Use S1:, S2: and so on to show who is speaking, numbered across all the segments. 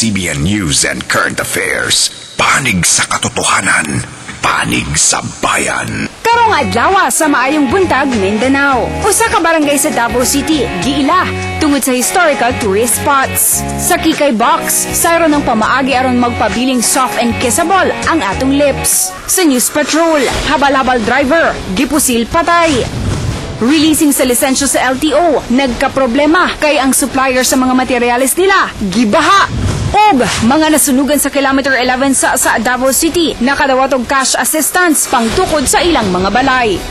S1: ABS-CBN News and Current Affairs. Panig sa katotohanan, panig sa bayan.
S2: Karong adlaw sa maayong buntag, Mindanao. Usa ka barangay sa Davao City, giila tungod sa historical tourist spots. Sa Kikay Box, sayro ng pamaagi aron magpabiling soft and kissable ang atong lips. Sa News Patrol, habal-habal driver, gipusil patay. Releasing sa lisensya sa LTO, nagkaproblema kay ang supplier sa mga materyales nila, gibaha. Og mga nasunugan sa kilometer 11 sa Davao City, nakadawat og cash assistance pangtukod sa ilang mga balay.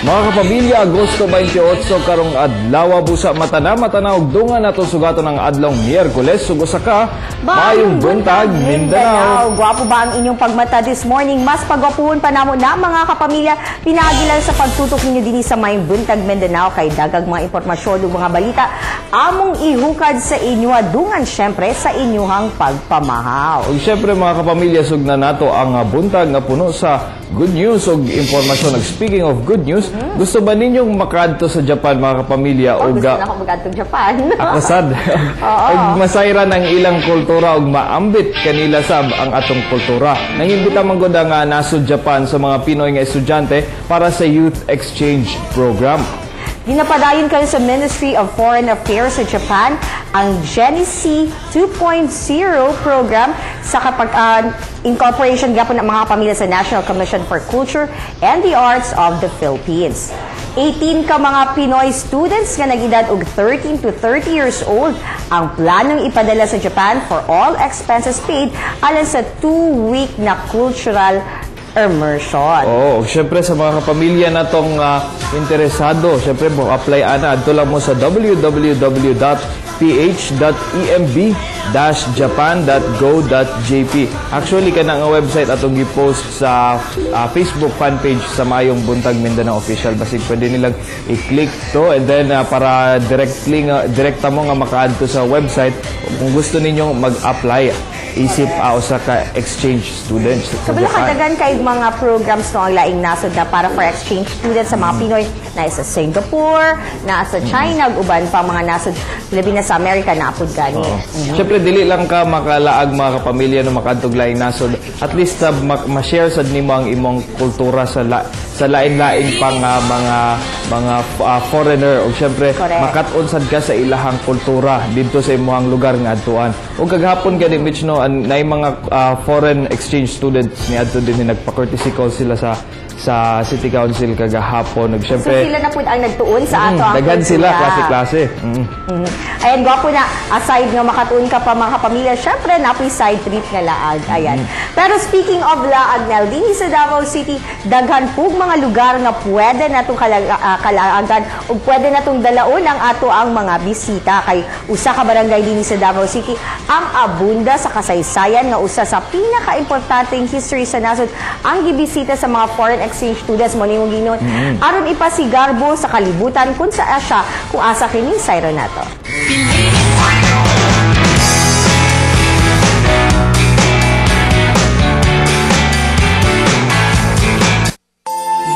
S3: Mga kapamilya, Agosto 28 karong adlaw busa matanaw dungan nato sugaton ng adlong Miyerkules ug usa ka maayong buntag Mindanao.
S4: Gwapo ba ang inyong pagmata this morning? Mas pagwapuhon pa namo na mga kapamilya, pinaagilan sa pagtutok ninyo dinhi sa maayong buntag Mindanao kay dagag mga impormasyon ug mga balita among ihukad sa inyo dungan syempre sa inyong pagpamahaw.
S3: Ug syempre mga kapamilya, sugna nato ang buntag nga puno sa good news ug impormasyon. Speaking of good news, gusto ba ninyong makadto sa Japan mga kapamilya?
S4: Gusto na ako makadto sa Japan.
S3: Ako sad. Ug masayran ang ilang kultura ug maambit kanila sab ang atong kultura. Nangimbita man gud nga nasud Japan sa mga Pinoy nga estudyante para sa youth exchange program.
S4: Ginapadayon kayo sa Ministry of Foreign Affairs sa Japan ang Genesee 2.0 program sa incorporation gapon ng mga pamilya sa National Commission for Culture and the Arts of the Philippines. 18 ka mga Pinoy students nga nag-edad og 13 to 30 years old ang planong ipadala sa Japan for all expenses paid alang sa 2-week na cultural immersion.
S3: Oh, syempre sa mga kapamilya natong interesado, syempre mo apply ana adto lang mo sa www.ph.emb-japan.go.jp. Actually kana nga website atong gi-post sa Facebook fan page sa Maayong Buntag Mindanao Official. Basig pwede nilang i-click to and then para direkta mo nga makaadto sa website kung gusto ninyong mag-apply isip sa ka exchange students.
S4: So kadagan kay mga programs no ang laing nasod na para for exchange students sa mga Pinoy na sa Singapore, na sa China, uban pa mga nasod Pilipinas sa Amerika na apod gani.
S3: Siyempre dili lang ka makalaag mga kapamilya no makadtog laing nasod. At least ma-share sad nimo ang imong kultura sa lain-lain pang mga foreigner o siyempre makat-on sad ka sa ilahang kultura dito sa imong lugar nga adtuan. O kagahapon gani Mitch no nay mga foreign exchange students ni adto din nagpa-courtesy call sila sa City Council kagahapon.
S4: So sila na po ang nagtuon sa ato ang
S3: daghan sila klase-klase.
S4: Ayan, gwapo na aside nga makatuon ka pa mga kapamilya, syempre na po side trip nga laag. Ayan. Pero speaking of laag na dinhi sa Davao City, daghan pug mga lugar nga pwede natong kalaagan ug pwede natong dalaon ang ato ang mga bisita kay usa ka barangay dinhi sa Davao City ang abunda sa kasaysayan nga usa sa pinaka-importanteng history sa nasod ang gibisita sa mga foreign exchange students mo nimong ginon aron ipasigarbo sa kalibutan kung sa Asia kung asa kini sayro nato.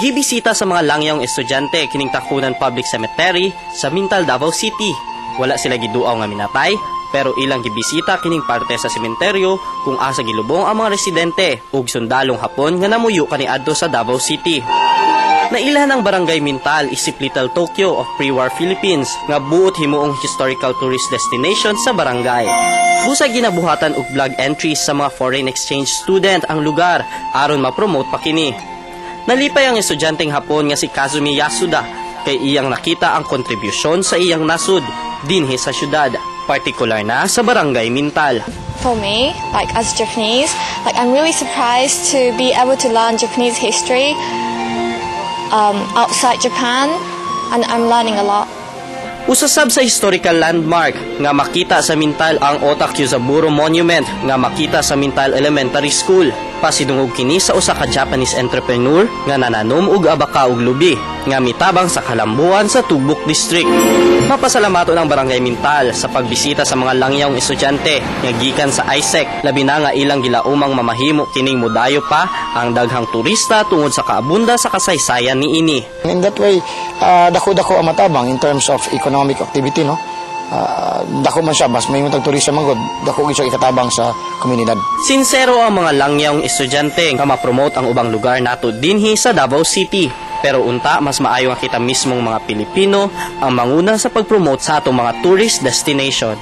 S5: Gibisita sa mga langyang estudyante kining Takunan Public Cemetery sa Mintal, Davao City. Wala sila giduaw nga minatay, pero ilang gibisita kining parte sa sementeryo kung asa gilubong ang mga residente ug sundalong Hapon nga namuyo kaniadto sa Davao City. Nailhan ang Barangay Mintal isip Little Tokyo of pre-war Philippines nga buot himuong historical tourist destination sa barangay. Busa ginabuhatan og blog entries sa mga foreign exchange student ang lugar aron ma-promote pa kini. Nalipay ang estudyanteng Hapon nga si Kazumi Yasuda kay iyang nakita ang kontribusyon sa iyang nasud dinhi sa syudad, partikular na sa Barangay Mintal.
S6: For me, like as Japanese, like I'm really surprised to be able to learn Japanese history outside Japan, and I'm learning a lot.
S5: Usasab sa historical landmark nga makita sa Mintal ang Otakyuzaburo Monument nga makita sa Mintal Elementary School. Pasidungog kini sa usa ka Japanese entrepreneur nga nananom og abaka ug lubi nga mitabang sa Kalambuan sa Tugbok District. Mapasalamaton ang Barangay Mintal sa pagbisita sa mga langyawng estudyante nga gikan sa ISEC, labi na nga ilang gilaumang mamahimo kining modayo pa ang daghang turista tungod sa kaabunda sa kasaysayan niini.
S7: In that way, dako-dako ang matabang in terms of economic activity, no? Dako man siya, mas may mutag turista man gud, dako gid siya ikatabang sa komunidad.
S5: Sinsero ang mga langyawng estudyante nga ma-promote ang ubang lugar nato dinhi sa Davao City. Pero unta, mas maayo nga kita mismong mga Pilipino ang manguna sa pag-promote sa atong mga tourist destination.